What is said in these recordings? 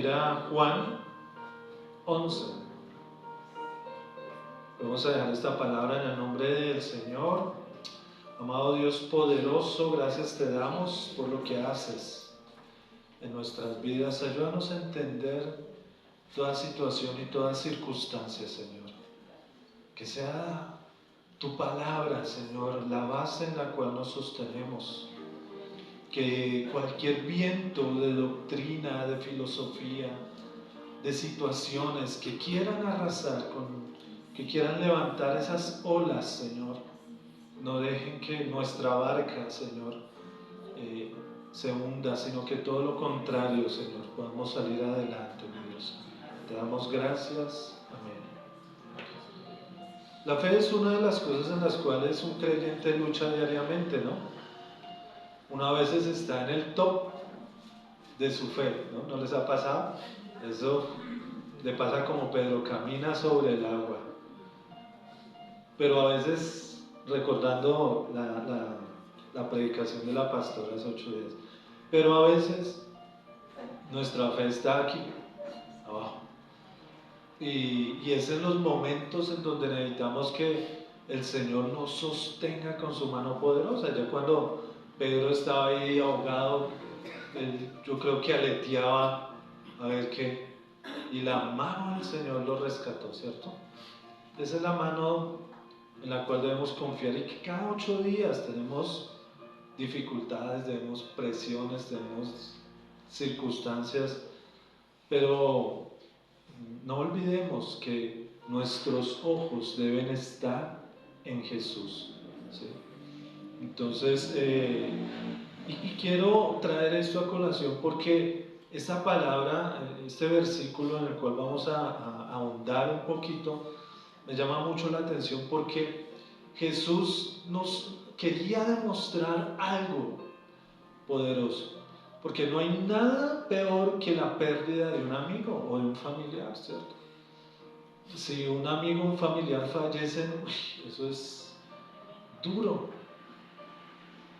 ir a Juan 11. Vamos a dejar esta palabra en el nombre del Señor. Amado Dios poderoso, gracias te damos por lo que haces en nuestras vidas. Ayúdanos a entender toda situación y toda circunstancia, Señor. Que sea tu palabra, Señor, la base en la cual nos sostenemos. Que cualquier viento de doctrina, de filosofía, de situaciones que quieran arrasar, que quieran levantar esas olas, Señor, no dejen que nuestra barca, Señor, se hunda, sino que todo lo contrario, Señor, podamos salir adelante, mi Dios. Te damos gracias. Amén. La fe es una de las cosas en las cuales un creyente lucha diariamente, ¿no? Uno a veces está en el top de su fe, ¿no? ¿No les ha pasado? Eso le pasa como Pedro, camina sobre el agua. Pero a veces, recordando la predicación de la pastora hace 8 días, pero a veces nuestra fe está aquí, abajo. Y es en los momentos en donde necesitamos que el Señor nos sostenga con su mano poderosa. Ya cuando Pedro estaba ahí ahogado, yo creo que aleteaba a ver qué, y la mano del Señor lo rescató, ¿cierto? Esa es la mano en la cual debemos confiar, y que cada 8 días tenemos dificultades, tenemos presiones, tenemos circunstancias, pero no olvidemos que nuestros ojos deben estar en Jesús, ¿sí? Entonces, y quiero traer esto a colación porque esta palabra, este versículo en el cual vamos a ahondar un poquito, me llama mucho la atención porque Jesús nos quería demostrar algo poderoso. Porque no hay nada peor que la pérdida de un amigo o de un familiar, ¿cierto? Si un amigo o un familiar fallecen, eso es duro.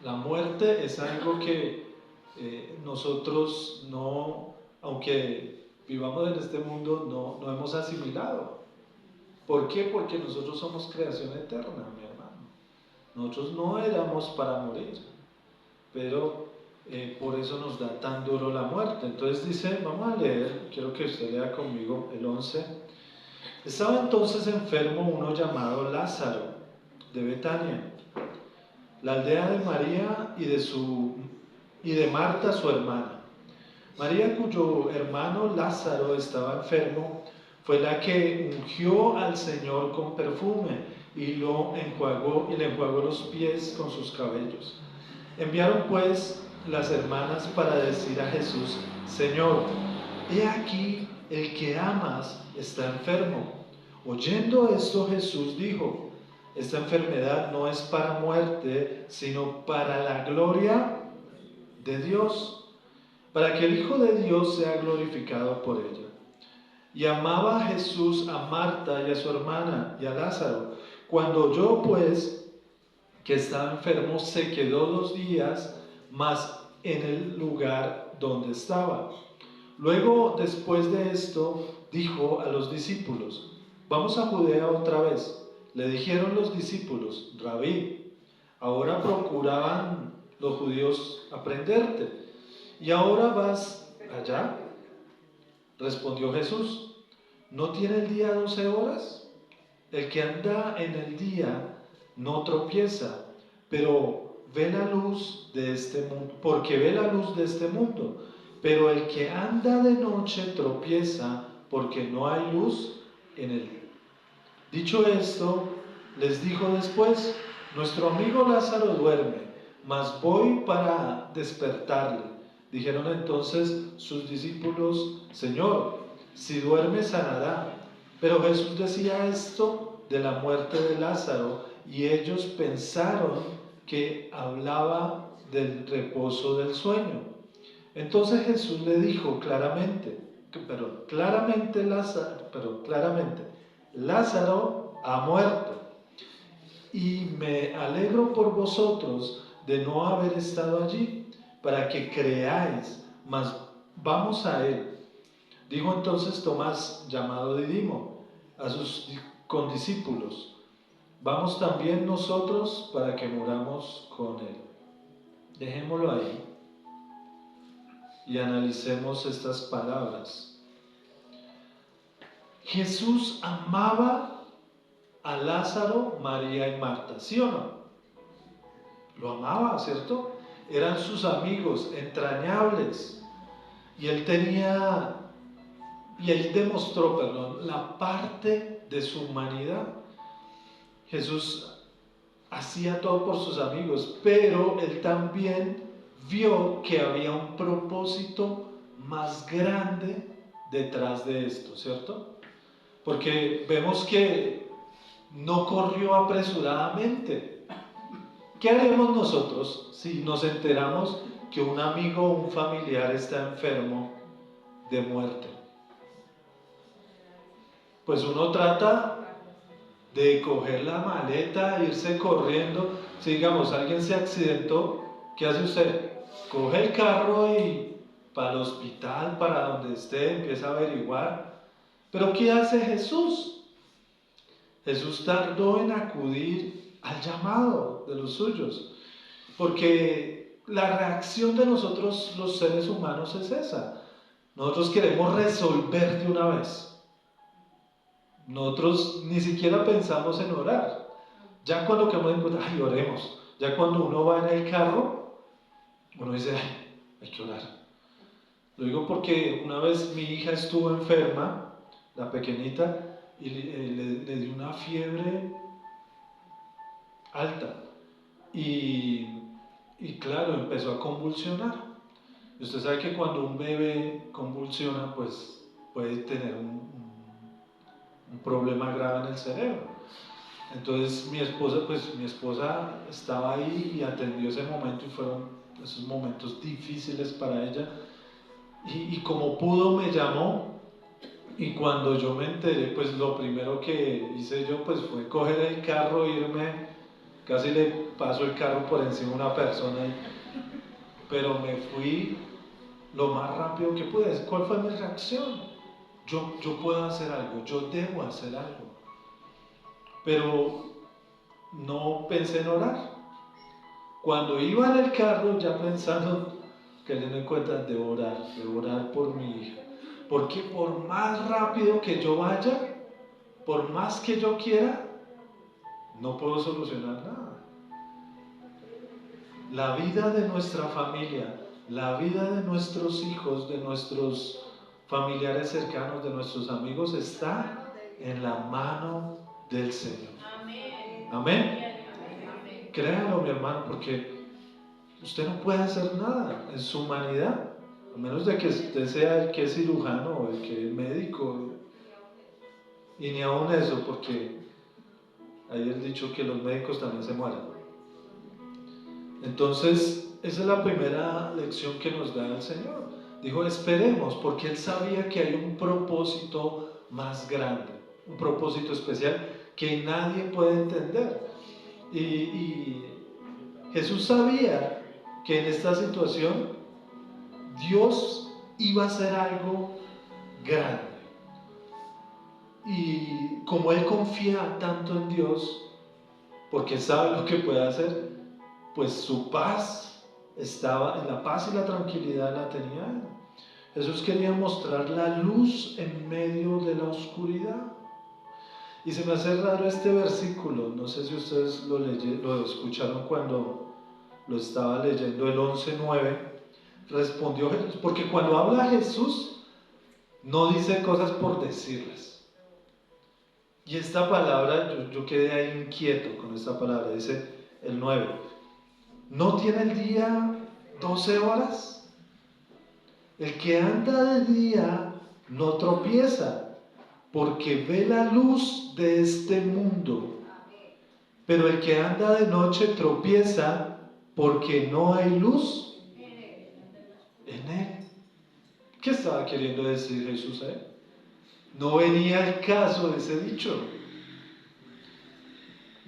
La muerte es algo que nosotros no, aunque vivamos en este mundo, no hemos asimilado. ¿Por qué? Porque nosotros somos creación eterna, mi hermano. Nosotros no éramos para morir, pero por eso nos da tan duro la muerte. Entonces dice, vamos a leer, quiero que usted lea conmigo el 11. Estaba entonces enfermo uno llamado Lázaro, de Betania, la aldea de María y de Marta su hermana. María, cuyo hermano Lázaro estaba enfermo, fue la que ungió al Señor con perfume y le enjuagó los pies con sus cabellos. Enviaron pues las hermanas para decir a Jesús, Señor, he aquí el que amas está enfermo. Oyendo esto, Jesús dijo, esta enfermedad no es para muerte, sino para la gloria de Dios, para que el Hijo de Dios sea glorificado por ella. Y amaba a Jesús a Marta y a su hermana y a Lázaro. Cuando oyó pues que estaba enfermo, se quedó 2 días más en el lugar donde estaba. Luego, después de esto, dijo a los discípulos, vamos a Judea otra vez. Le dijeron los discípulos, Rabí, ahora procuraban los judíos aprenderte, ¿y ahora vas allá? Respondió Jesús, ¿no tiene el día 12 horas? El que anda en el día no tropieza, pero ve la luz de este mundo, porque ve la luz de este mundo. Pero el que anda de noche tropieza, porque no hay luz en él. Dicho esto, les dijo después, nuestro amigo Lázaro duerme, mas voy para despertarle. Dijeron entonces sus discípulos, Señor, si duerme sanará. Pero Jesús decía esto de la muerte de Lázaro, y ellos pensaron que hablaba del reposo del sueño. Entonces Jesús le dijo claramente, Lázaro ha muerto, y me alegro por vosotros de no haber estado allí, para que creáis, mas vamos a él. Dijo entonces Tomás, llamado Didimo, a sus condiscípulos: vamos también nosotros para que muramos con él. Dejémoslo ahí y analicemos estas palabras. Jesús amaba a Lázaro, María y Marta, ¿sí o no? Lo amaba, ¿cierto? Eran sus amigos entrañables. Y él demostró, perdón, la parte de su humanidad. Jesús hacía todo por sus amigos, pero él también vio que había un propósito más grande detrás de esto, ¿cierto? Porque vemos que no corrió apresuradamente. ¿Qué haremos nosotros si nos enteramos que un amigo o un familiar está enfermo de muerte? Pues uno trata de coger la maleta, irse corriendo. Si digamos alguien se accidentó, ¿qué hace usted? Coge el carro y para el hospital, para donde esté, empieza a averiguar. Pero ¿qué hace Jesús? Jesús tardó en acudir al llamado de los suyos, porque la reacción de nosotros los seres humanos es esa. Nosotros queremos resolver de una vez. Nosotros ni siquiera pensamos en orar. Ya cuando quedamos en cuenta, ay, oremos. Ya cuando uno va en el carro, uno dice, ay, hay que orar. Lo digo porque una vez mi hija estuvo enferma, la pequeñita, y le dio una fiebre alta. Y claro, empezó a convulsionar. Y usted sabe que cuando un bebé convulsiona, pues puede tener un problema grave en el cerebro. Entonces mi esposa estaba ahí y atendió ese momento, y fueron esos momentos difíciles para ella. Y como pudo me llamó, y cuando yo me enteré, pues lo primero que hice yo pues fue coger el carro, irme, casi le paso el carro por encima a una persona, pero me fui lo más rápido que pude. ¿Cuál fue mi reacción? Yo puedo hacer algo, yo debo hacer algo, pero no pensé en orar. Cuando iba en el carro, ya pensando, teniendo en cuenta, debo orar por mi hija, porque por más rápido que yo vaya, por más que yo quiera, no puedo solucionar nada. La vida de nuestra familia, la vida de nuestros hijos, de nuestros familiares cercanos, de nuestros amigos, está en la mano del Señor. Amén. Créanlo, mi hermano, porque usted no puede hacer nada en su humanidad, a menos de que usted sea el que es cirujano o el que es médico, y ni aún eso, porque hay el dicho que los médicos también se mueren. Entonces, esa es la primera lección que nos da el Señor. Dijo, esperemos, porque Él sabía que hay un propósito más grande, un propósito especial que nadie puede entender. Y Jesús sabía que en esta situación Dios iba a hacer algo grande. Y como Él confía tanto en Dios, porque sabe lo que puede hacer, pues su paz estaba, en la paz y la tranquilidad la tenía Él. Jesús quería mostrar la luz en medio de la oscuridad. Y se me hace raro este versículo, no sé si ustedes lo escucharon cuando lo estaba leyendo, el 11:9. Respondió Jesús, porque cuando habla Jesús, no dice cosas por decirlas. Y esta palabra, yo quedé ahí inquieto con esta palabra, dice el 9. ¿No tiene el día 12 horas? El que anda de día no tropieza, porque ve la luz de este mundo. Pero el que anda de noche tropieza, porque no hay luz en él. ¿Qué estaba queriendo decir Jesús ahí? No venía el caso de ese dicho.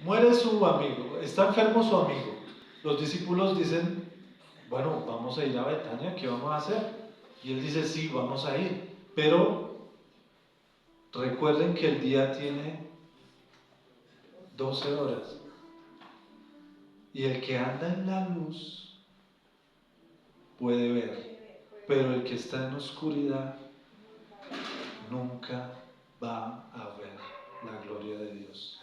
Muere su amigo, está enfermo su amigo. Los discípulos dicen, bueno, vamos a ir a Betania, ¿qué vamos a hacer? Y él dice, sí, vamos a ir. Pero recuerden que el día tiene 12 horas. Y el que anda en la luz puede ver. Pero el que está en oscuridad nunca va a ver la gloria de Dios.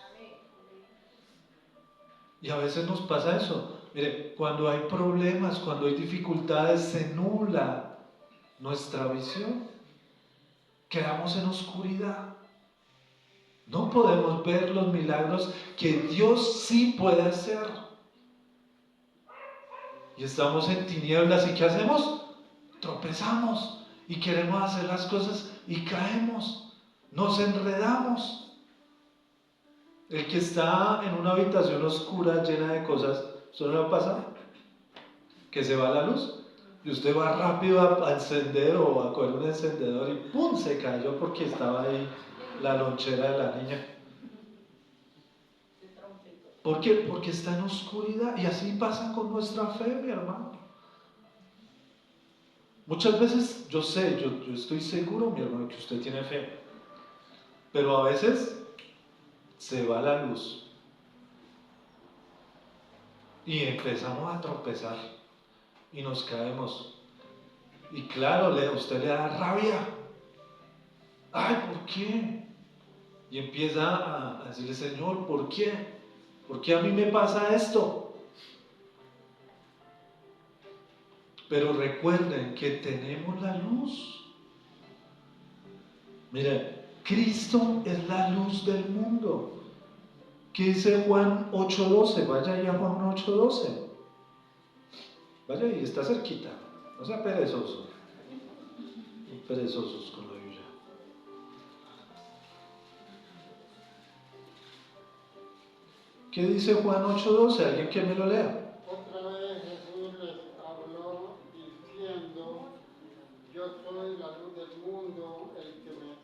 Y a veces nos pasa eso. Mire, cuando hay problemas, cuando hay dificultades, se nubla nuestra visión. Quedamos en oscuridad. No podemos ver los milagros que Dios sí puede hacer. Y estamos en tinieblas. ¿Y qué hacemos? Tropezamos. Y queremos hacer las cosas y caemos. Nos enredamos. El que está en una habitación oscura llena de cosas, ¿eso no le pasa? Que se va la luz y usted va rápido a encender o a coger un encendedor y ¡pum! Se cayó porque estaba ahí la lonchera de la niña. ¿Por qué? Porque está en oscuridad. Y así pasa con nuestra fe, mi hermano. Muchas veces yo sé, yo estoy seguro, mi hermano, que usted tiene fe. Pero a veces se va la luz y empezamos a tropezar y nos caemos. Y claro, a usted le da rabia. Ay, ¿por qué? Y empieza a decirle, Señor, ¿por qué? ¿Por qué a mí me pasa esto? Pero recuerden que tenemos la luz. Miren, Cristo es la luz del mundo. ¿Qué dice Juan 8:12? Vaya ahí a Juan 8:12. Vaya ahí, está cerquita. No sea perezoso. Muy perezosos con la Biblia. ¿Qué dice Juan 8:12? ¿Alguien que me lo lea? Otra vez Jesús les habló diciendo, yo soy la luz del mundo, el que me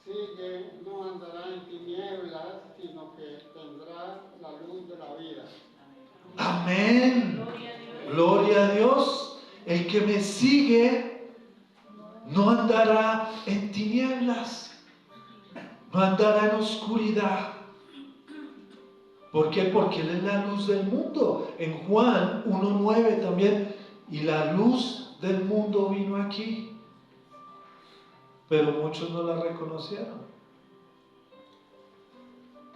sigue no andará en tinieblas, sino que tendrá la luz de la vida. Amén. Gloria a Dios. El que me sigue no andará en tinieblas, no andará en oscuridad. ¿Por qué? Porque Él es la luz del mundo. En Juan 1:9 también, y la luz del mundo vino aquí, pero muchos no la reconocieron.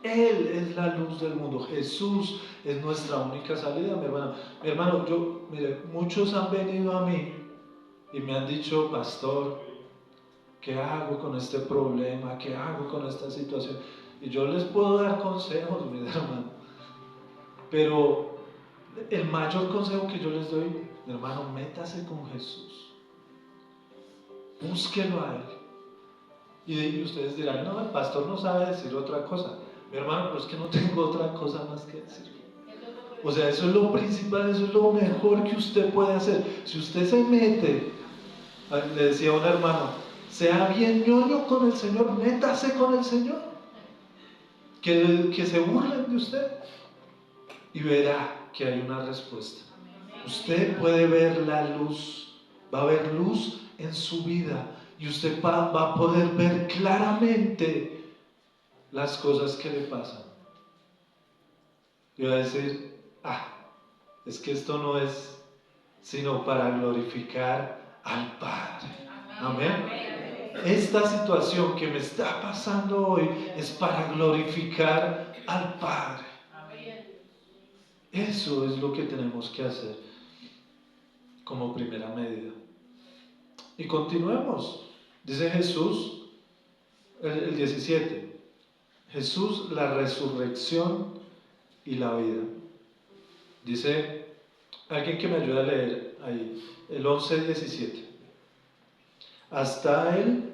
Él es la luz del mundo. Jesús es nuestra única salida, mi hermano. Mi hermano, mire, muchos han venido a mí y me han dicho, pastor, ¿qué hago con este problema? ¿Qué hago con esta situación? Y yo les puedo dar consejos, mi hermano. Pero el mayor consejo que yo les doy, mi hermano, métase con Jesús. Búsquelo a Él. Y ustedes dirán, no, el pastor no sabe decir otra cosa. Mi hermano, pero es que no tengo otra cosa más que decir. O sea, eso es lo principal, eso es lo mejor que usted puede hacer. Si usted se mete, le decía a un hermano, sea bien ñoño con el Señor, métase con el Señor. Que se burlen de usted y verá que hay una respuesta. Usted puede ver la luz, va a haber luz en su vida y usted va a poder ver claramente las cosas que le pasan. Y va a decir, es que esto no es sino para glorificar al Padre. Amén. Esta situación que me está pasando hoy es para glorificar al Padre. Eso es lo que tenemos que hacer como primera medida. Y continuemos. Dice Jesús, el 17, Jesús, la resurrección y la vida. Dice, alguien que me ayude a leer ahí, el 11:17 hasta el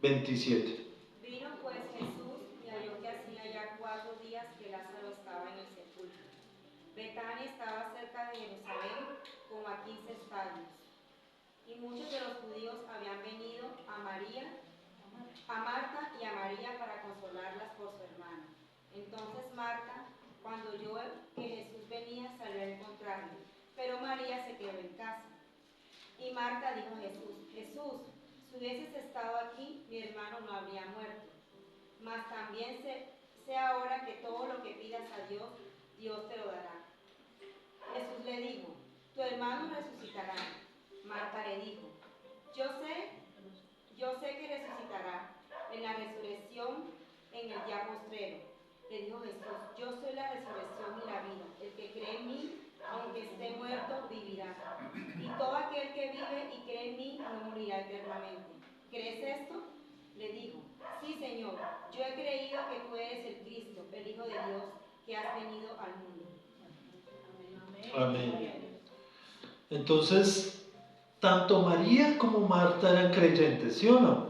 27. Vino pues Jesús y halló que hacía ya 4 días que Lázaro estaba en el sepulcro. Betania estaba cerca de Jerusalén, como a 15 estadios. Y muchos de los judíos habían venido a Marta y a María para consolarlas por su hermana. Entonces Marta, cuando oyó que Jesús venía, salió a encontrarlo, pero María se quedó en casa. Y Marta dijo a Jesús, Jesús, Si hubieses estado aquí, mi hermano no habría muerto. Mas también sé ahora que todo lo que pidas a Dios, Dios te lo dará. Jesús le dijo, tu hermano resucitará. Marta le dijo, yo sé que resucitará en la resurrección en el día postrero. Le dijo Jesús, yo soy la resurrección y la vida. El que cree en mí, aunque esté muerto, vivirá. Y todo aquel que vive y cree en mí no morirá eternamente. ¿Crees esto? Le dijo, sí, Señor, yo he creído que tú eres el Cristo, el Hijo de Dios, que has venido al mundo. Amén. Entonces, tanto María como Marta eran creyentes, ¿sí o no?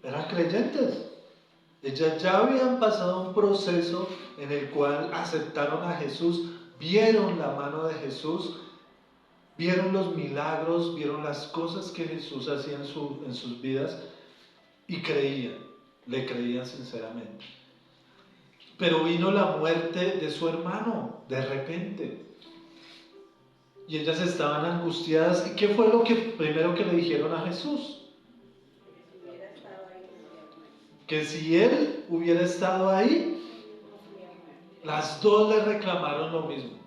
Eran creyentes. Ellas ya habían pasado un proceso en el cual aceptaron a Jesús, vieron la mano de Jesús, vieron los milagros, vieron las cosas que Jesús hacía en sus vidas y creían, le creían sinceramente. Pero vino la muerte de su hermano de repente y ellas estaban angustiadas. ¿Y qué fue lo primero que le dijeron a Jesús? Que si él hubiera estado ahí, las dos le reclamaron lo mismo.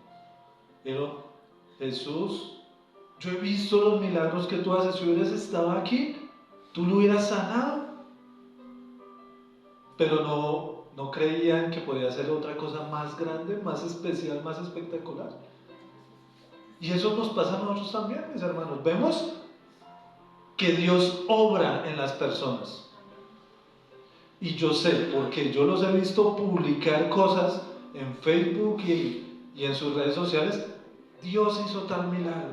Pero Jesús, yo he visto los milagros que tú haces. Si hubieras estado aquí, tú lo hubieras sanado. Pero no creían que podía ser otra cosa más grande, más especial, más espectacular. Y eso nos pasa a nosotros también, mis hermanos. Vemos que Dios obra en las personas. Y yo sé, porque yo los he visto publicar cosas en Facebook y en sus redes sociales. Dios hizo tal milagro,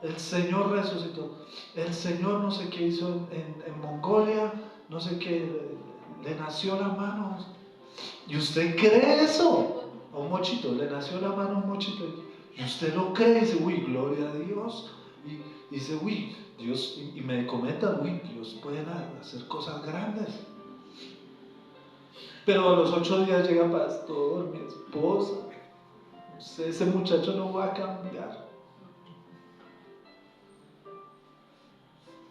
el Señor resucitó, el Señor no sé qué hizo en Mongolia, no sé qué, le nació la mano. ¿Y usted cree eso? A un mochito, le nació la mano a un mochito. Y usted lo cree y dice, uy, gloria a Dios. Y dice, uy, Dios, y me comenta, uy, Dios puede hacer cosas grandes. Pero a los 8 días llega, pastor, mi esposa, ese muchacho no va a cambiar.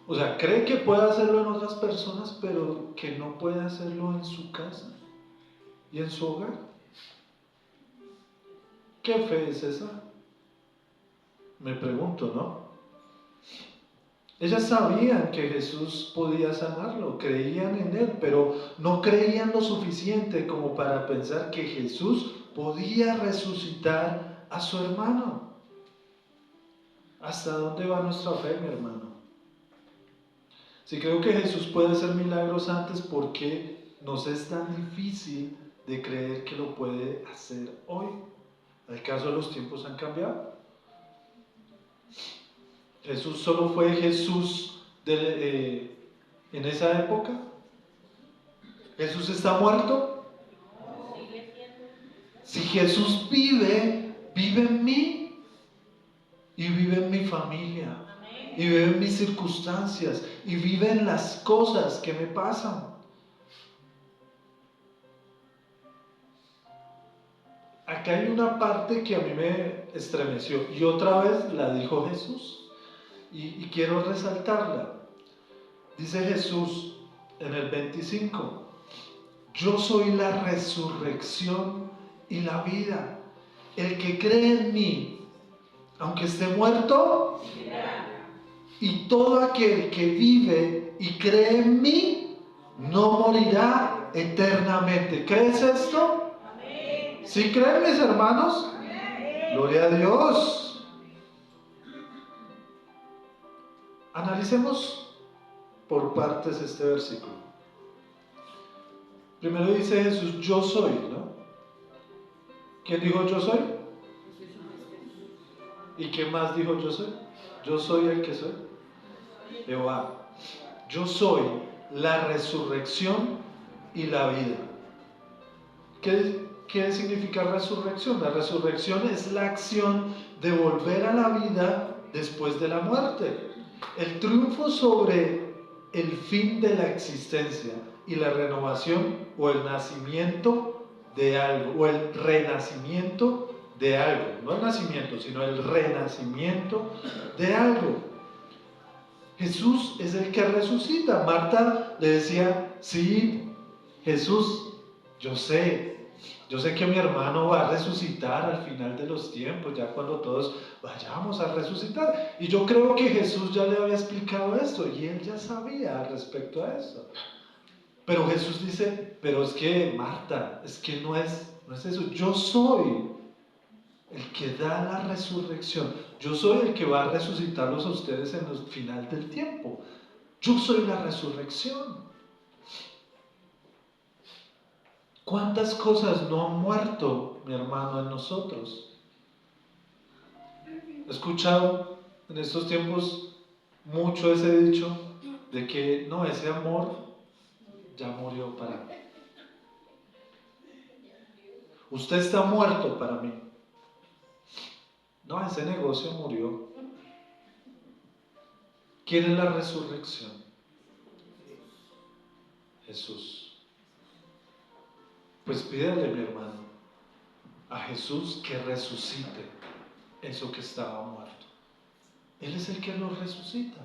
O sea, cree que puede hacerlo en otras personas, pero que no puede hacerlo en su casa y en su hogar. ¿Qué fe es esa? Me pregunto, ¿no? Ellas sabían que Jesús podía sanarlo, creían en él, pero no creían lo suficiente como para pensar que Jesús podía resucitar a su hermano. ¿Hasta dónde va nuestra fe, mi hermano? Si creo que Jesús puede hacer milagros antes, ¿por qué nos es tan difícil de creer que lo puede hacer hoy? ¿Acaso los tiempos han cambiado? ¿Jesús solo fue Jesús en esa época? ¿Jesús está muerto? Si Jesús vive en mí y vive en mi familia y vive en mis circunstancias y vive en las cosas que me pasan. Acá hay una parte que a mí me estremeció y otra vez la dijo Jesús. Y quiero resaltarla. Dice Jesús en el 25, yo soy la resurrección y la vida. El que cree en mí, aunque esté muerto, y todo aquel que vive y cree en mí, no morirá eternamente. ¿Crees esto? ¿Sí creen, mis hermanos? Gloria a Dios. Analicemos por partes este versículo. Primero dice Jesús, yo soy, ¿no? ¿Quién dijo yo soy? ¿Y quién más dijo yo soy? Yo soy el que soy. Jehová. Yo soy la resurrección y la vida. ¿Qué significa resurrección? La resurrección es la acción de volver a la vida después de la muerte. El triunfo sobre el fin de la existencia y la renovación o el nacimiento de algo, o el renacimiento de algo, no el nacimiento, sino el renacimiento de algo. Jesús es el que resucita. Marta le decía, sí, Jesús, yo sé que mi hermano va a resucitar al final de los tiempos, ya cuando todos vayamos a resucitar. Y yo creo que Jesús ya le había explicado esto y él ya sabía respecto a eso. Pero Jesús dice, pero es que Marta, es que no es eso. Yo soy el que da la resurrección. Yo soy el que va a resucitarlos a ustedes en el final del tiempo. Yo soy la resurrección. ¿Cuántas cosas no han muerto, mi hermano, en nosotros? He escuchado en estos tiempos mucho ese dicho de que no, ese amor ya murió para mí. Usted está muerto para mí. No, ese negocio murió. ¿Quién es la resurrección? Jesús. Pues pídele, mi hermano, a Jesús que resucite eso que estaba muerto. Él es el que lo resucita.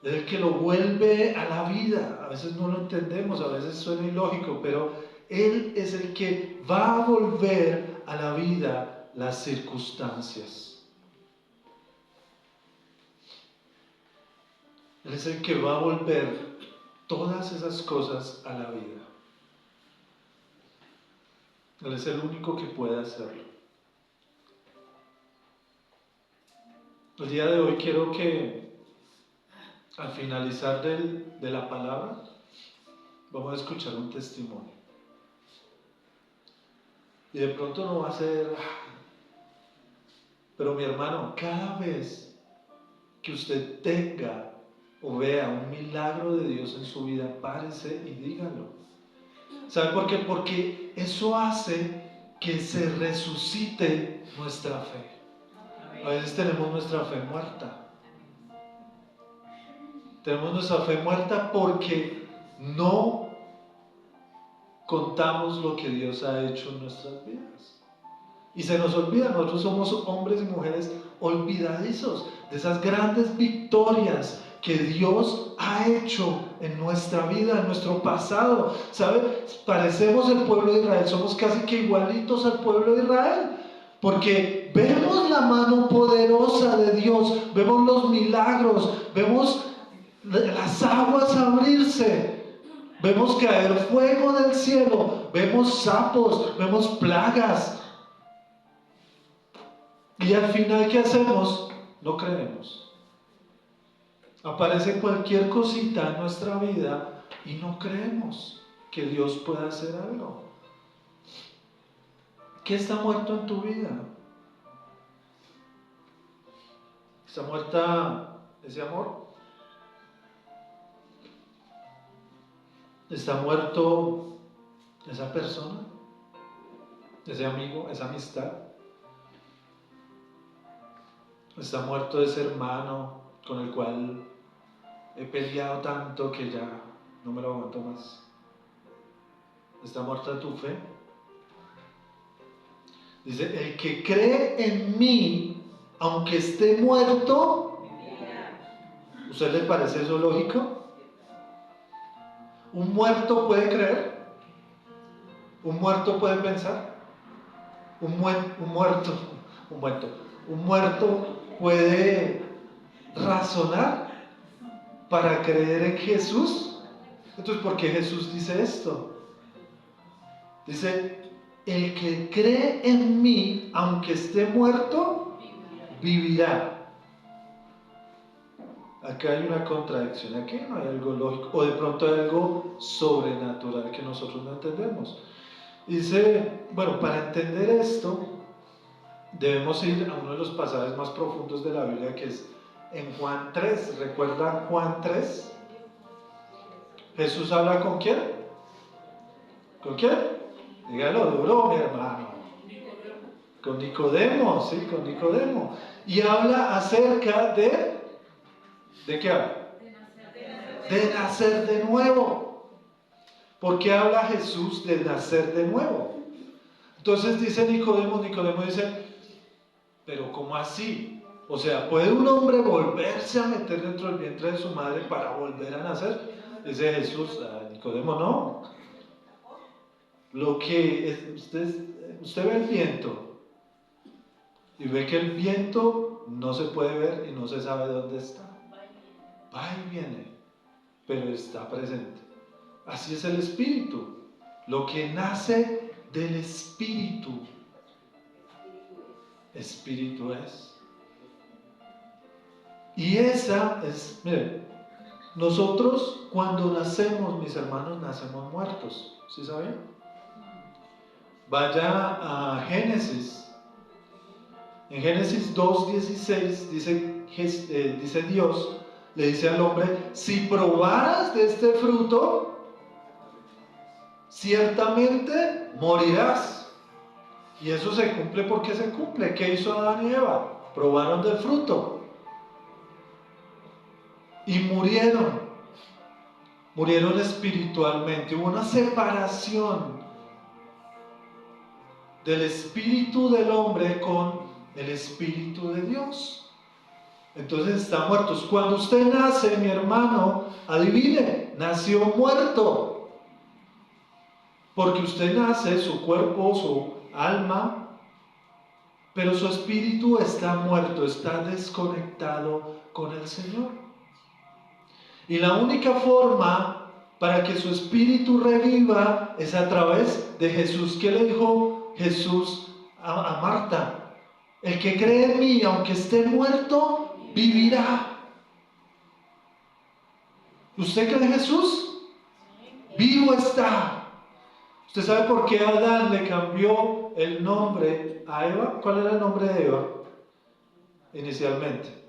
Es el que lo vuelve a la vida. A veces no lo entendemos, a veces suena ilógico, pero Él es el que va a volver a la vida las circunstancias. Él es el que va a volver todas esas cosas a la vida. Él es el único que puede hacerlo. El día de hoy quiero que al finalizar de la palabra vamos a escuchar un testimonio. Y de pronto no va a ser, pero mi hermano, cada vez que usted tenga o vea un milagro de Dios en su vida, párese y dígalo. ¿Sabe por qué? Porque eso hace que se resucite nuestra fe. A veces tenemos nuestra fe muerta. Tenemos nuestra fe muerta porque no contamos lo que Dios ha hecho en nuestras vidas. Y se nos olvida, nosotros somos hombres y mujeres olvidadizos de esas grandes victorias que Dios ha hecho en nuestra vida, en nuestro pasado. ¿Sabe? Parecemos el pueblo de Israel, somos casi que igualitos al pueblo de Israel, porque vemos la mano poderosa de Dios, vemos los milagros, vemos las aguas abrirse, vemos caer fuego del cielo, vemos sapos, vemos plagas. Y al final, ¿qué hacemos? No creemos. Aparece cualquier cosita en nuestra vida y no creemos que Dios pueda hacer algo. ¿Qué está muerto en tu vida? ¿Está muerta ese amor? ¿Está muerto esa persona? ¿Ese amigo? ¿Esa amistad? ¿Está muerto ese hermano con el cual he peleado tanto que ya no me lo aguanto más? ¿Está muerta tu fe? Dice, el que cree en mí, aunque esté muerto, ¿usted le parece eso lógico? ¿Un muerto puede creer? ¿Un muerto puede pensar? ¿Un muerto puede razonar para creer en Jesús? Entonces, ¿por qué Jesús dice esto? Dice, el que cree en mí, aunque esté muerto, vivirá. Acá hay una contradicción, aquí no hay algo lógico, o de pronto hay algo sobrenatural que nosotros no entendemos. Dice, bueno, para entender esto, debemos ir a uno de los pasajes más profundos de la Biblia, que es en Juan 3. ¿Recuerdan Juan 3? Jesús habla ¿con quién? ¿Con quién? Dígalo duro, mi hermano. Con Nicodemo, sí, con Nicodemo. Y habla acerca ¿de qué habla? De nacer de nuevo. ¿Por qué habla Jesús de nacer de nuevo? Entonces dice Nicodemo dice, pero ¿cómo así? O sea, ¿puede un hombre volverse a meter dentro del vientre de su madre para volver a nacer? Dice Jesús a Nicodemo, no. Lo que es, usted ve el viento y ve que el viento no se puede ver y no se sabe dónde está. Va y viene, pero está presente. Así es el espíritu. Lo que nace del espíritu, espíritu es. Y esa es, miren, nosotros cuando nacemos, mis hermanos, nacemos muertos. ¿Sí saben? Vaya a Génesis. En Génesis 2:16 dice Dios, le dice al hombre, si probaras de este fruto, ciertamente morirás. Y eso se cumple porque se cumple. ¿Qué hizo Adán y Eva? Probaron del fruto y murieron espiritualmente. Hubo una separación del espíritu del hombre con el espíritu de Dios. Entonces están muertos. Cuando usted nace, mi hermano, adivine, nació muerto. Porque usted nace, su cuerpo, su alma, pero su espíritu está muerto, está desconectado con el Señor. Y la única forma para que su espíritu reviva es a través de Jesús. ¿Qué le dijo Jesús a Marta? El que cree en mí, aunque esté muerto, vivirá. ¿Usted cree en Jesús? Vivo está. ¿Usted sabe por qué Adán le cambió el nombre a Eva? ¿Cuál era el nombre de Eva inicialmente?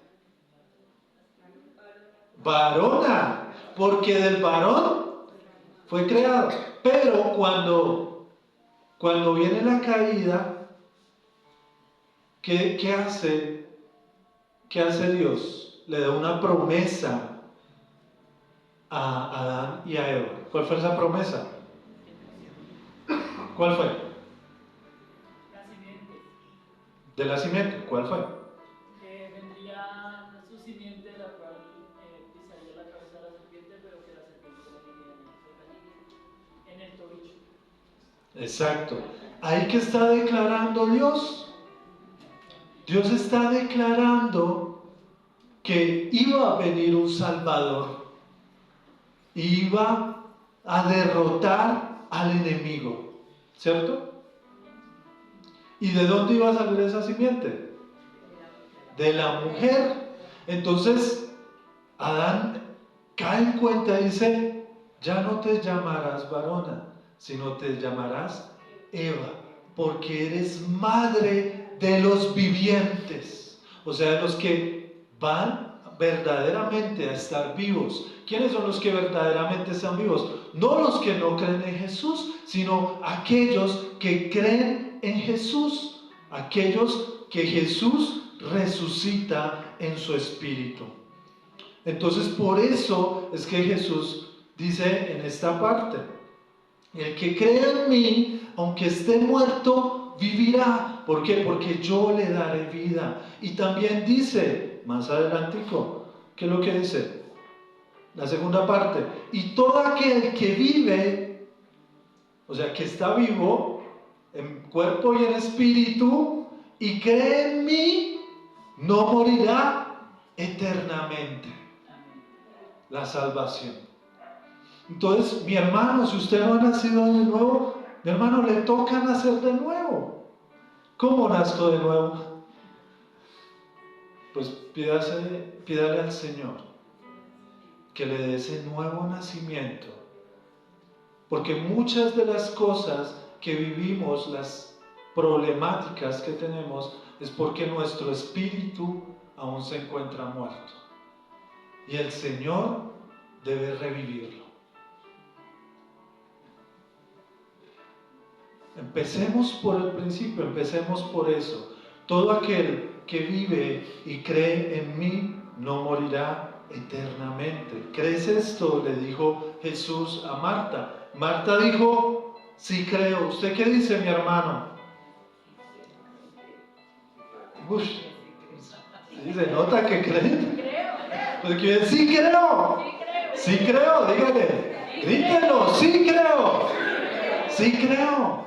Varona. Porque del varón fue creado. Pero cuando viene la caída, ¿qué hace? ¿Qué hace Dios? Le da una promesa a Adán y a Eva. ¿Cuál fue esa promesa? ¿Cuál fue? La simiente. De la simiente. ¿Cuál fue? Vendría su simiente, la cual pisaría la cabeza de la serpiente, pero que la serpiente no en el tobillo. Exacto. Ahí que está declarando Dios. Dios está declarando que iba a venir un Salvador. Iba a derrotar al enemigo. ¿Cierto? ¿Y de dónde iba a salir esa simiente? De la mujer. Entonces, Adán cae en cuenta y dice, ya no te llamarás varona, sino te llamarás Eva, porque eres madre de los vivientes, o sea, de los que van verdaderamente a estar vivos. ¿Quiénes son los que verdaderamente están vivos? No los que no creen en Jesús, sino aquellos que creen en Jesús, aquellos que Jesús resucita en su espíritu. Entonces, por eso es que Jesús dice en esta parte, el que cree en mí, aunque esté muerto, vivirá. ¿Por qué? Porque yo le daré vida. Y también dice, más adelantico, ¿qué es lo que dice? La segunda parte, y todo aquel que vive, o sea, que está vivo, en cuerpo y en espíritu, y cree en mí, no morirá eternamente. La salvación. Entonces, mi hermano, si usted no ha nacido de nuevo, mi hermano, le toca nacer de nuevo. ¿Cómo nazco de nuevo? Pues pídale al Señor que le dé ese nuevo nacimiento. Porque muchas de las cosas que vivimos, las problemáticas que tenemos, es porque nuestro espíritu aún se encuentra muerto. Y el Señor debe revivirlo. Empecemos por el principio, empecemos por eso. Todo aquel que vive y cree en mí no morirá eternamente. ¿Crees esto? Le dijo Jesús a Marta. Marta dijo, sí creo. ¿Usted qué dice, mi hermano? Uy, Sí, se nota que creen. Creo. Porque sí creo. Sí creo, dígale. Grítelo, sí creo. Sí creo.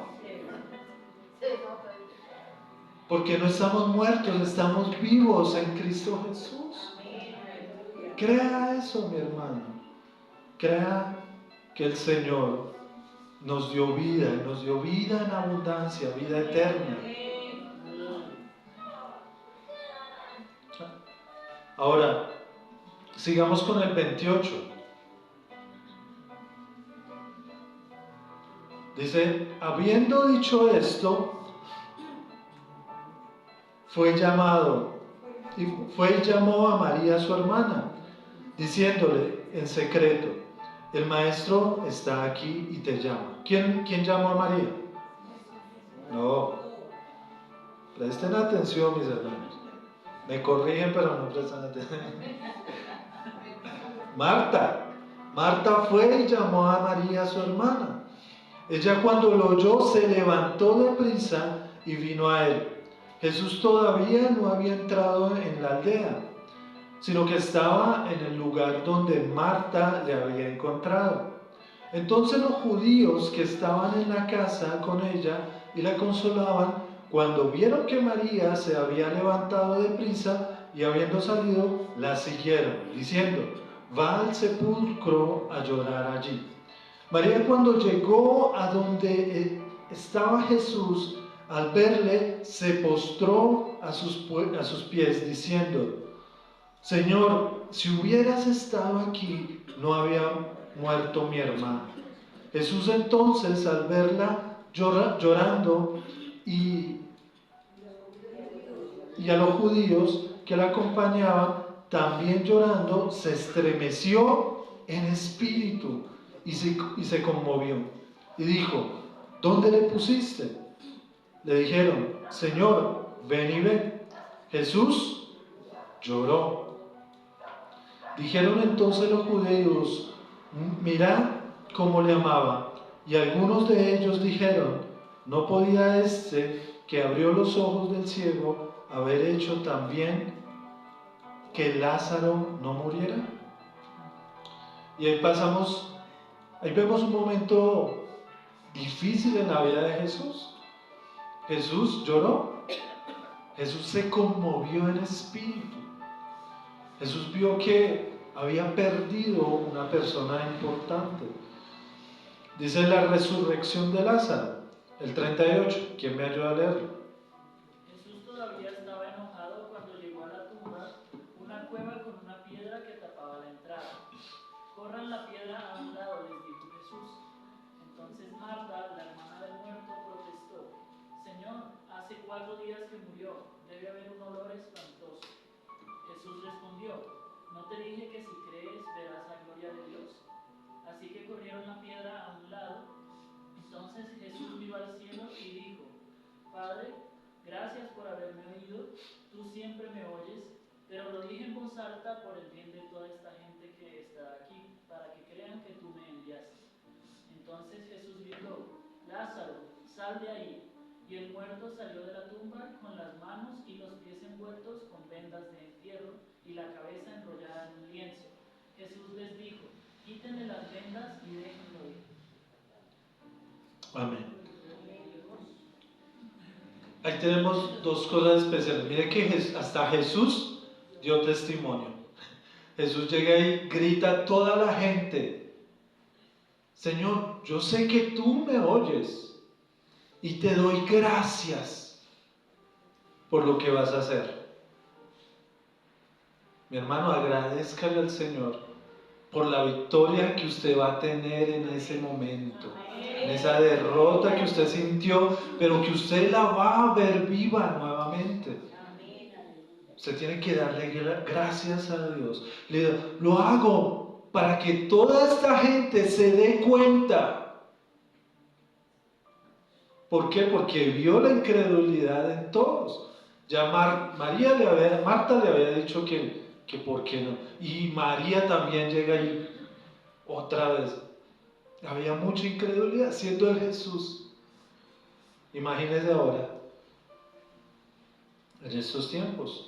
Porque no estamos muertos, estamos vivos en Cristo Jesús. Crea eso, mi hermano. Crea que el Señor nos dio vida, y nos dio vida en abundancia, vida eterna. Ahora, sigamos con el 28. Dice, habiendo dicho esto, fue y llamó a María su hermana, diciéndole en secreto, el maestro está aquí y te llama. ¿Quién llamó a María? No. Presten atención, mis hermanos. Me corrigen, pero no prestan atención. Marta fue y llamó a María su hermana. Ella, cuando lo oyó, se levantó deprisa y vino a él. Jesús todavía no había entrado en la aldea, sino que estaba en el lugar donde Marta le había encontrado. Entonces los judíos que estaban en la casa con ella y la consolaban, cuando vieron que María se había levantado deprisa y habiendo salido, la siguieron, diciendo, va al sepulcro a llorar allí. María, cuando llegó a donde estaba Jesús, al verle, se postró a sus pies, diciendo, Señor, si hubieras estado aquí, no había muerto mi hermano. Jesús entonces, al verla llorando y a los judíos que la acompañaban, también llorando, se estremeció en espíritu y se conmovió. Y dijo, ¿dónde le pusiste? Le dijeron, Señor, ven y ve. Jesús lloró. Dijeron entonces los judíos, mirad cómo le amaba. Y algunos de ellos dijeron, ¿no podía este que abrió los ojos del ciego haber hecho también que Lázaro no muriera? Y ahí vemos un momento difícil en la vida de Jesús. Jesús lloró. Jesús se conmovió en espíritu. Jesús vio que había perdido una persona importante. Dice la resurrección de Lázaro, el 38. ¿Quién me ayuda a leerlo? Jesús todavía estaba enojado cuando llegó a la tumba, una cueva con una piedra que tapaba la entrada. Corran la piedra a un lado, les dijo Jesús. Entonces Marta, la hermana del muerto, protestó, Señor, hace 4 días que murió, debe haber un olor espantoso. Jesús respondió, ¿no te dije que si crees verás la gloria de Dios? Así que corrieron la piedra a un lado. Entonces Jesús miró al cielo y dijo, Padre, gracias por haberme oído, tú siempre me oyes, pero lo dije en voz alta por el bien de toda esta gente que está aquí, para que crean que tú me enviaste. Entonces Jesús gritó, Lázaro, sal de ahí. Y el muerto salió de la tumba con las manos y los pies envueltos con vendas de entierro y la cabeza enrollada en un lienzo. Jesús les dijo, quítenle las vendas y déjenlo ir. Amén. Ahí tenemos dos cosas especiales. Mire que hasta Jesús dio testimonio. Jesús llega y grita a toda la gente, Señor, yo sé que tú me oyes y te doy gracias por lo que vas a hacer. Mi hermano, agradézcale al Señor por la victoria que usted va a tener en ese momento, en esa derrota que usted sintió, pero que usted la va a ver viva nuevamente. Usted tiene que darle gracias a Dios. Lo hago para que toda esta gente se dé cuenta. ¿Por qué? Porque vio la incredulidad en todos. Ya Marta le había dicho que por qué no. Y María también llega y otra vez. Había mucha incredulidad siendo el Jesús. Imagínense ahora, en estos tiempos.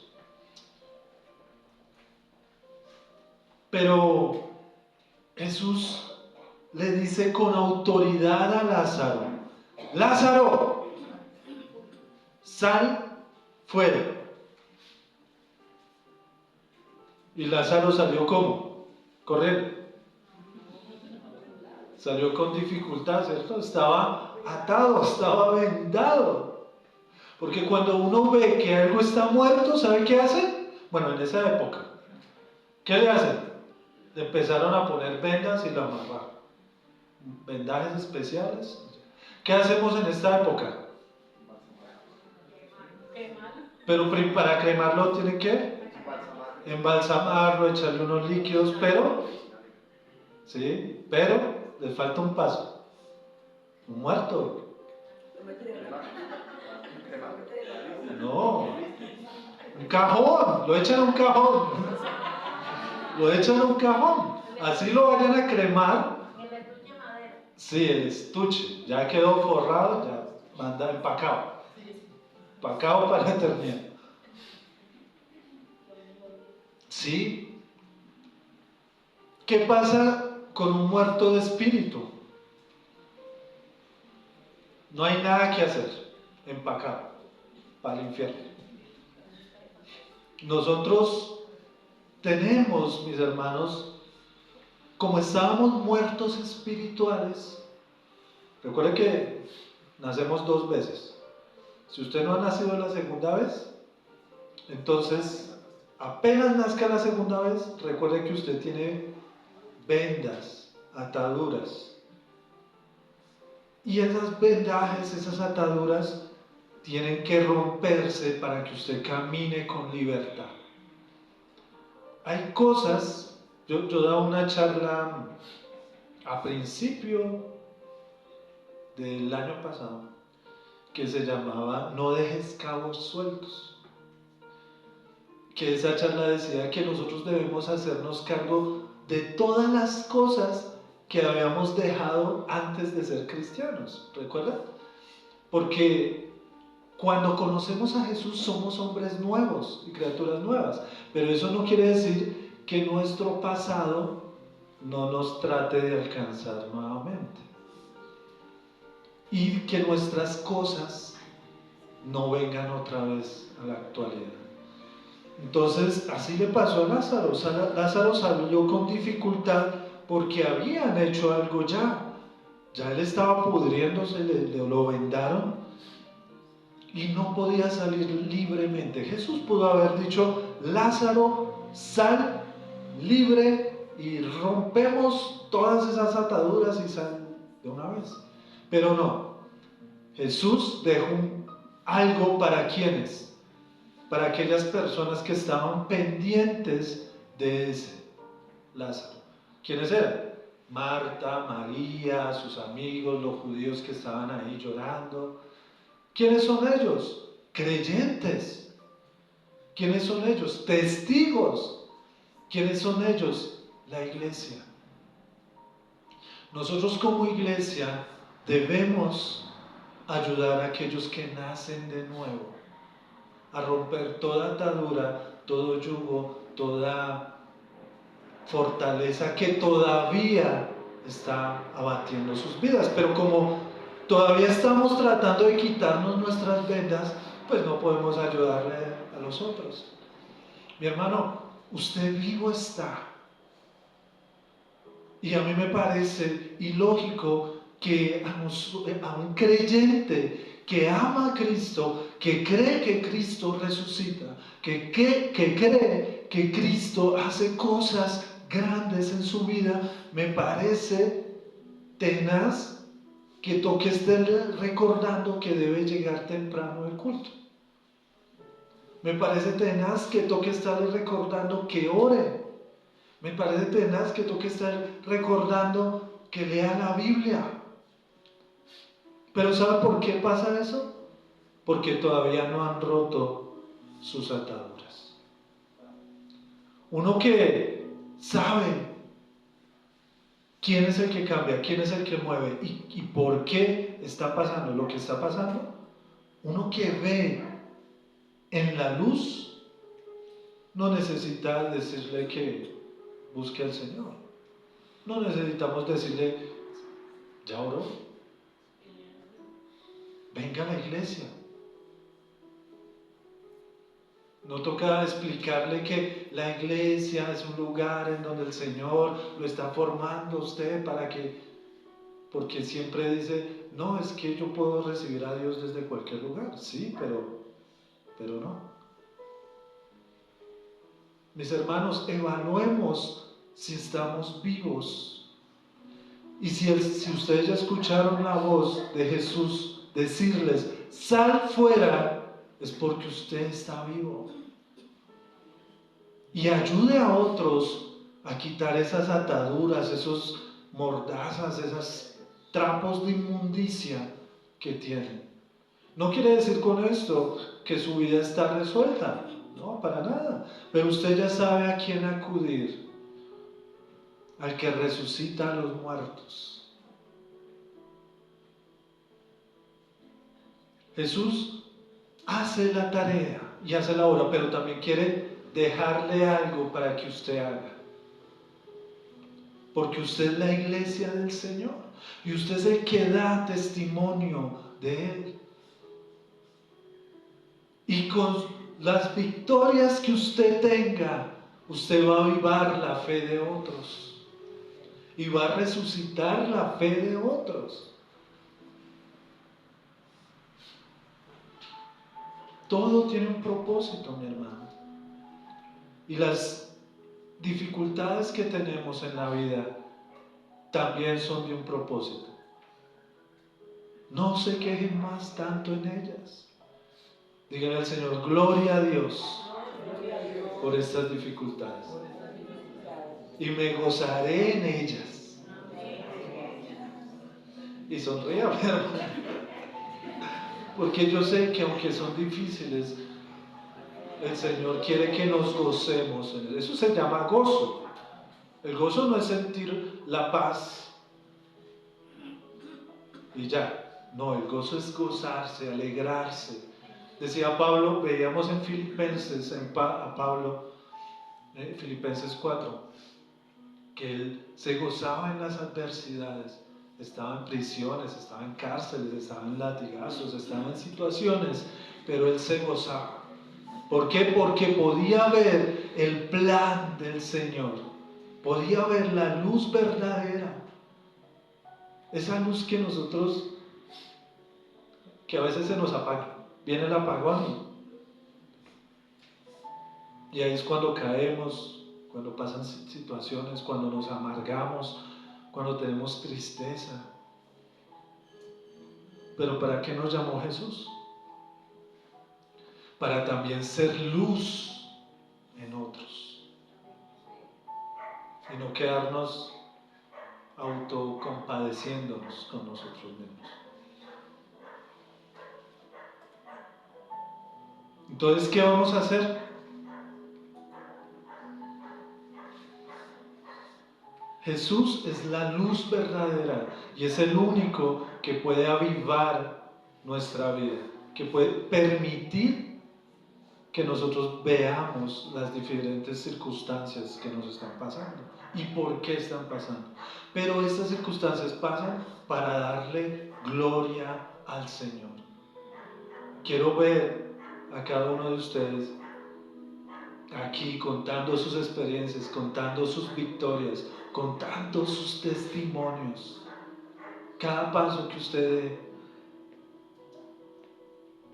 Pero Jesús le dice con autoridad a Lázaro: Lázaro, sal fuera. Y Lázaro salió ¿cómo? Corriendo. Salió con dificultad, ¿cierto? Estaba atado, estaba vendado. Porque cuando uno ve que algo está muerto, ¿sabe qué hace? Bueno, en esa época, ¿qué le hacen? Le empezaron a poner vendas y lo amarraron. Vendajes especiales. ¿Qué hacemos en esta época? Pero para cremarlo tienen que embalsamarlo, echarle unos líquidos, pero le falta un paso. Un muerto. No, un cajón, lo echan a un cajón. Lo echan a un cajón. Así lo vayan a cremar. Sí, el estuche, ya quedó forrado, ya manda empacado. Empacado para la eternidad. ¿Sí? ¿Qué pasa con un muerto de espíritu? No hay nada que hacer, empacado para el infierno. Nosotros tenemos, mis hermanos, como estábamos muertos espirituales, recuerde que nacemos 2 veces. Si usted no ha nacido la segunda vez, entonces apenas nazca la segunda vez, recuerde que usted tiene vendas, ataduras. Y esas vendajes, esas ataduras, tienen que romperse para que usted camine con libertad. Hay cosas, yo daba una charla a principio del año pasado que se llamaba No dejes cabos sueltos. Que esa charla decía que nosotros debemos hacernos cargo de todas las cosas que habíamos dejado antes de ser cristianos, ¿recuerdan? Porque cuando conocemos a Jesús somos hombres nuevos y criaturas nuevas, pero eso no quiere decir que nuestro pasado no nos trate de alcanzar nuevamente y que nuestras cosas no vengan otra vez a la actualidad. Entonces así le pasó a Lázaro. Lázaro salió con dificultad porque habían hecho algo ya él estaba pudriéndose, lo vendaron y no podía salir libremente. Jesús pudo haber dicho: Lázaro, sal libre y rompemos todas esas ataduras y sal de una vez. Pero no, Jesús dejó algo para quienes, para aquellas personas que estaban pendientes de ese Lázaro. ¿Quiénes eran? Marta, María, sus amigos, los judíos que estaban ahí llorando. ¿Quiénes son ellos? Creyentes. ¿Quiénes son ellos? Testigos. ¿Quiénes son ellos? La iglesia. Nosotros como iglesia debemos ayudar a aquellos que nacen de nuevo a romper toda atadura, todo yugo, toda fortaleza que todavía está abatiendo sus vidas. Pero como todavía estamos tratando de quitarnos nuestras vendas, pues no podemos ayudarle a los otros. Mi hermano, usted vivo está. Y a mí me parece ilógico que a un creyente que ama a Cristo, que cree que Cristo resucita, que cree que Cristo hace cosas grandes en su vida, me parece tenaz que toque estar recordando que debe llegar temprano al culto. Me parece tenaz que toque estar recordando que ore. Me parece tenaz que toque estar recordando que lea la Biblia. Pero ¿sabe por qué pasa eso? Porque todavía no han roto sus ataduras. Uno que sabe quién es el que cambia, quién es el que mueve y por qué está pasando lo que está pasando, uno que ve en la luz no necesita decirle que busque al Señor. No necesitamos decirle, ¿ya oró? Venga a la iglesia. No toca explicarle que la iglesia es un lugar en donde el Señor lo está formando a usted para que, porque siempre dice, no, es que yo puedo recibir a Dios desde cualquier lugar. Sí, pero no. Mis hermanos, evaluemos si estamos vivos. Y si ustedes ya escucharon la voz de Jesús decirles, sal fuera, es porque usted está vivo. Y ayude a otros a quitar esas ataduras, esos mordazas, esos trapos de inmundicia que tienen. No quiere decir con esto que su vida está resuelta, no, para nada. Pero usted ya sabe a quién acudir, al que resucita a los muertos. Jesús hace la tarea y hace la obra, pero también quiere dejarle algo para que usted haga. Porque usted es la iglesia del Señor y usted es el que da testimonio de Él. Y con las victorias que usted tenga, usted va a avivar la fe de otros y va a resucitar la fe de otros. Todo tiene un propósito, mi hermano. Y las dificultades que tenemos en la vida también son de un propósito. No se quejen más tanto en ellas. Díganle al Señor, gloria a Dios por estas dificultades. Y me gozaré en ellas. Y sonría, hermano. Porque yo sé que aunque son difíciles, el Señor quiere que nos gocemos en ellas. Eso se llama gozo. El gozo no es sentir la paz y ya. No, el gozo es gozarse, alegrarse. Decía Pablo, veíamos en Filipenses, a Pablo, Filipenses 4, que él se gozaba en las adversidades. Estaba en prisiones, estaba en cárceles, estaba en latigazos, estaba en situaciones, pero él se gozaba. ¿Por qué? Porque podía ver el plan del Señor, podía ver la luz verdadera, esa luz que nosotros, que a veces se nos apaga, viene el apagón y ahí es cuando caemos, cuando pasan situaciones, cuando nos amargamos, cuando tenemos tristeza. ¿Pero para qué nos llamó Jesús? Para también ser luz en otros y no quedarnos autocompadeciéndonos con nosotros mismos. Entonces, ¿qué vamos a hacer? Jesús es la luz verdadera y es el único que puede avivar nuestra vida, que puede permitir que nosotros veamos las diferentes circunstancias que nos están pasando y por qué están pasando. Pero estas circunstancias pasan para darle gloria al Señor. Quiero ver a cada uno de ustedes aquí contando sus experiencias, contando sus victorias, contando sus testimonios. Cada paso que usted dé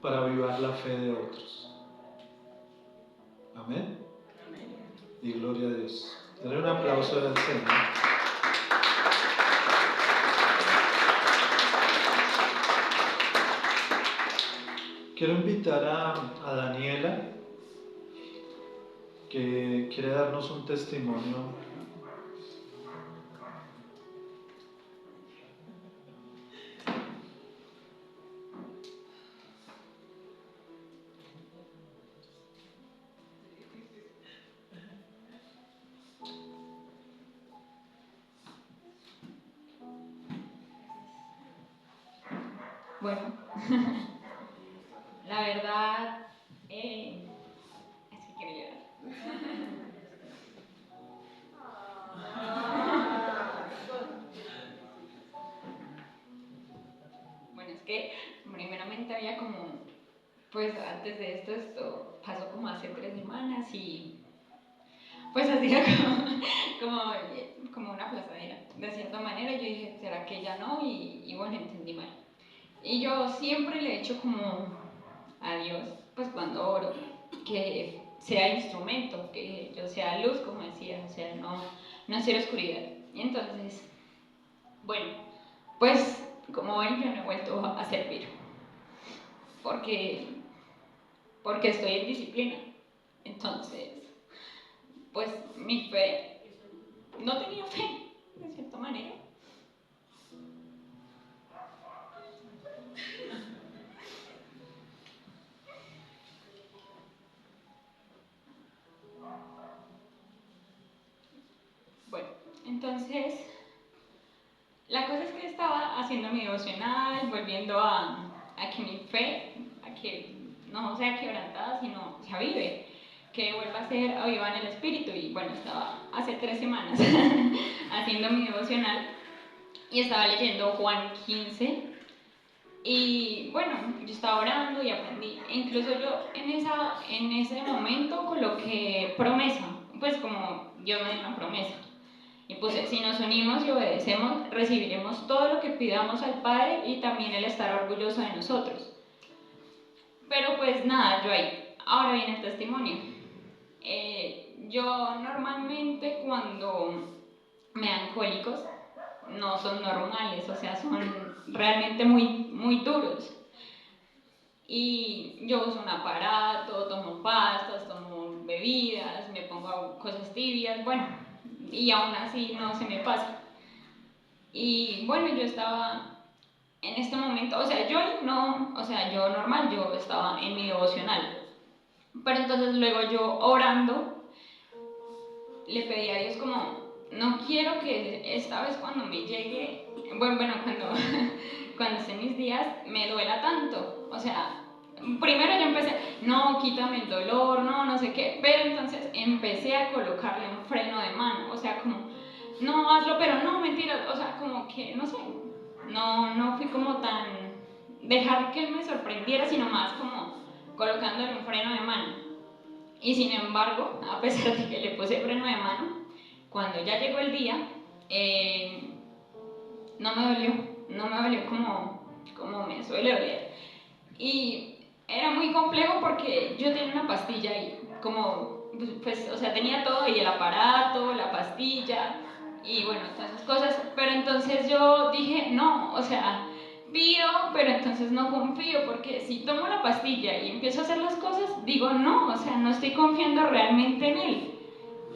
para avivar la fe de otros. Amén. Y gloria a Dios. Daré un aplauso al Señor. Quiero invitar a Daniela, que quiere darnos un testimonio. Bueno, la verdad, es que quiero llorar. que primeramente había como, pues antes de esto pasó como hace 3 semanas y pues hacía como una aplazadera, de cierta manera. Yo dije, ¿será que ya no? Y bueno, entendí mal. Y yo siempre le echo como a Dios, pues cuando oro, que sea instrumento, que yo sea luz, como decía, o sea, no ser oscuridad. Y entonces, bueno, pues como ven, yo no he vuelto a servir, porque estoy en disciplina. Entonces, pues mi fe, no tenía fe, de cierta manera. Bueno, entonces, la cosa es que estaba haciendo mi devocional, volviendo a que mi fe, a que no sea quebrantada, sino se avive, que vuelva a ser aviva en el espíritu. Y bueno, estaba hace 3 semanas haciendo mi devocional y estaba leyendo Juan 15. Y bueno, yo estaba orando y aprendí. E incluso yo en ese momento coloqué promesa, pues como Dios me dio una promesa. Y puse, si nos unimos y obedecemos, recibiremos todo lo que pidamos al Padre y también Él estará orgulloso de nosotros. Pero pues nada, yo ahí. Ahora viene el testimonio. Yo normalmente cuando me dan cólicos, no son normales, o sea, son realmente muy duros. Y yo uso un aparato, tomo pastas, tomo bebidas, me pongo cosas tibias, bueno, y aún así no se me pasa. Y bueno, yo estaba en este momento, o sea, yo normal, yo estaba en mi devocional. Pero entonces luego yo orando, le pedí a Dios como, no quiero que esta vez cuando me llegue, cuando esté en mis días, me duela tanto. O sea, primero yo empecé, no, quítame el dolor, no sé qué, pero entonces empecé a colocarle un freno de mano, o sea, como, no, hazlo, pero no, mentira, o sea, como que, no sé, no fui como tan, dejar que él me sorprendiera, sino más como colocándole un freno de mano. Y sin embargo, a pesar de que le puse freno de mano, cuando ya llegó el día, no me dolió como me suele doler. Y era muy complejo porque yo tenía una pastilla ahí, pues, o sea, tenía todo ahí, el aparato, la pastilla, y bueno, todas esas cosas. Pero entonces yo dije, no, o sea, pido, pero entonces no confío, porque si tomo la pastilla y empiezo a hacer las cosas, digo, no, o sea, no estoy confiando realmente en él.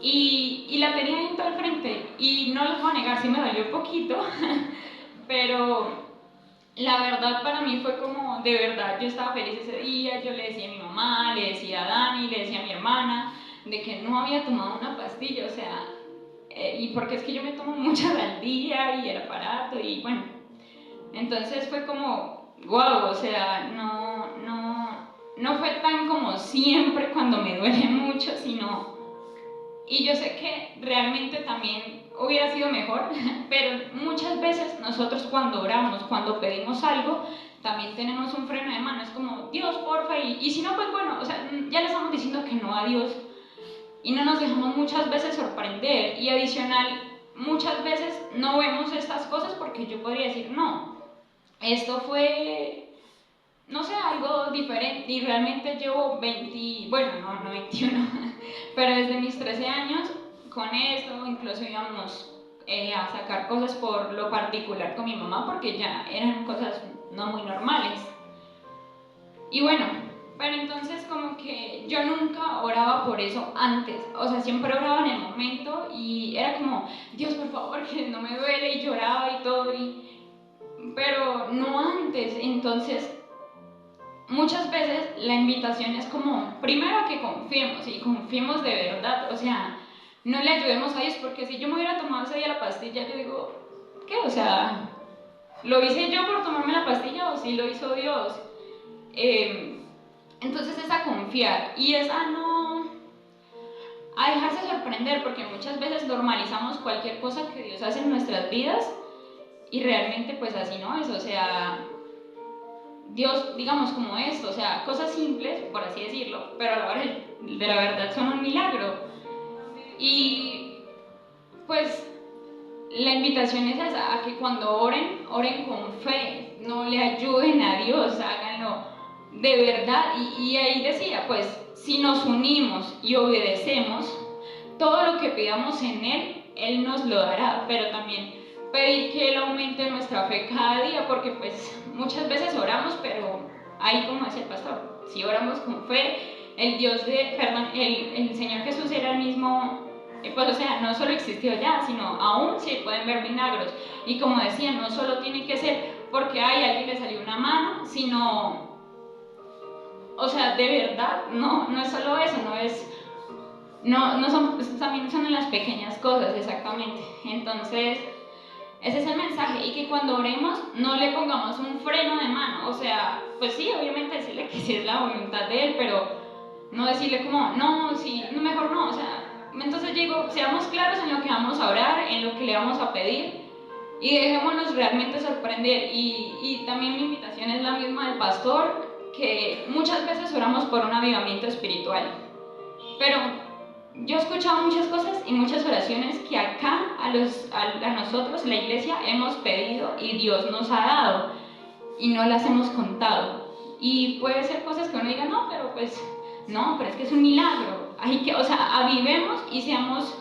Y la tenía ahí en todo el frente, y no les voy a negar, sí me dolió un poquito, pero la verdad para mí fue como, de verdad, yo estaba feliz ese día. Yo le decía a mi mamá, le decía a Dani, le decía a mi hermana, de que no había tomado una pastilla, o sea, y porque es que yo me tomo muchas al día, y el aparato, y bueno, entonces fue como, wow, o sea, no fue tan como siempre cuando me duele mucho, sino, y yo sé que realmente también hubiera sido mejor, pero muchas veces nosotros cuando oramos, cuando pedimos algo, también tenemos un freno de mano, es como, Dios, porfa, y si no, pues bueno, o sea, ya le estamos diciendo que no a Dios, y no nos dejamos muchas veces sorprender. Y adicional, muchas veces no vemos estas cosas porque yo podría decir, no, esto fue, no sé, algo diferente, y realmente llevo 20, bueno, no 21, pero desde mis 13 años con esto. Incluso íbamos a sacar cosas por lo particular con mi mamá porque ya eran cosas no muy normales. Y bueno, pero entonces como que yo nunca oraba por eso antes, o sea, siempre oraba en el momento y era como, Dios, por favor, que no me duele, y lloraba y todo, pero no antes. Entonces muchas veces la invitación es como, primero, a que confiemos, y confiemos de verdad, o sea, no le ayudemos a Dios, porque si yo me hubiera tomado ese día la pastilla, yo digo, ¿qué? O sea, ¿lo hice yo por tomarme la pastilla o sí lo hizo Dios? Entonces es a confiar, y es a dejarse sorprender, porque muchas veces normalizamos cualquier cosa que Dios hace en nuestras vidas, y realmente pues así no es. O sea, Dios, digamos, como esto, o sea, cosas simples, por así decirlo, pero a la hora de la verdad son un milagro. Y pues la invitación es esa, a que cuando oren, oren con fe, no le ayuden a Dios, háganlo de verdad. Y ahí decía, pues, si nos unimos y obedecemos, todo lo que pidamos en Él nos lo dará, pero también pedir que Él aumente nuestra fe cada día, porque pues muchas veces oramos, pero ahí como decía el pastor, si oramos con fe, el Señor Jesús era el mismo, pues o sea, no solo existió ya, sino aún se pueden ver milagros. Y como decía, no solo tiene que ser porque a alguien le salió una mano, sino, o sea, de verdad, no es solo eso, no son, también son en las pequeñas cosas, exactamente. Entonces, ese es el mensaje, y que cuando oremos no le pongamos un freno de mano, o sea, pues sí, obviamente decirle que sí es la voluntad de Él, pero no decirle como, no, sí, no, mejor no, o sea, entonces digo, seamos claros en lo que vamos a orar, en lo que le vamos a pedir, y dejémonos realmente sorprender. Y también mi invitación es la misma del pastor, que muchas veces oramos por un avivamiento espiritual, pero yo he escuchado muchas cosas y muchas oraciones que acá a nosotros, la iglesia, hemos pedido y Dios nos ha dado y no las hemos contado. Y puede ser cosas que uno diga, no, pero pues, no, pero es que es un milagro. Hay que, o sea, avivemos y seamos,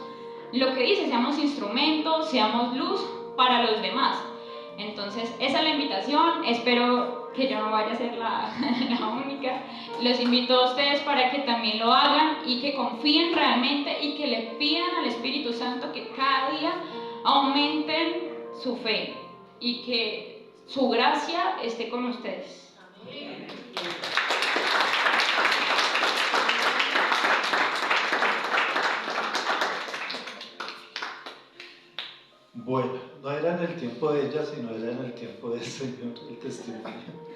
lo que dice, seamos instrumentos, seamos luz para los demás. Entonces, esa es la invitación. Espero que yo no vaya a ser la única. Los invito a ustedes para que también lo hagan y que confíen realmente y que le pidan al Espíritu Santo que cada día aumenten su fe y que su gracia esté con ustedes. Amén. Bueno, no era en el tiempo de ella, sino era en el tiempo del Señor el testimonio.